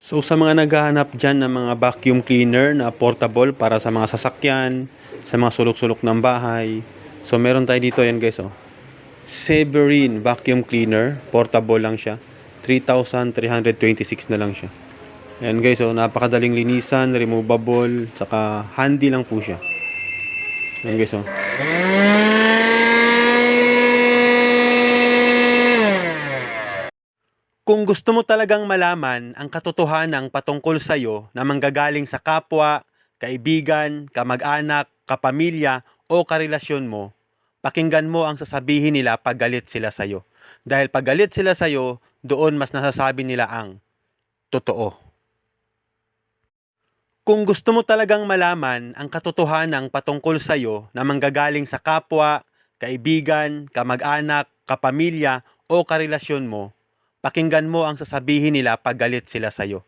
So sa mga naghahanap dyan ng mga vacuum cleaner na portable para sa mga sasakyan, sa mga sulok-sulok ng bahay. So meron tayo dito, yan guys, oh. Severine vacuum cleaner, portable lang siya. 3,326 na lang siya. Yan guys, oh, napakadaling linisan, removable, saka handy lang po siya. Yan guys, oh. Kung gusto mo talagang malaman ang katotohanan patungkol sa'yo na manggagaling sa kapwa, kaibigan, kamag-anak, kapamilya o karelasyon mo, pakinggan mo ang sasabihin nila pag galit sila sa'yo. Dahil pag galit sila sa'yo, doon mas nasasabi nila ang totoo. Kung gusto mo talagang malaman ang katotohanan patungkol sa'yo na manggagaling sa kapwa, kaibigan, kamag-anak, kapamilya o karelasyon mo, pakinggan mo ang sasabihin nila pag galit sila sa'yo.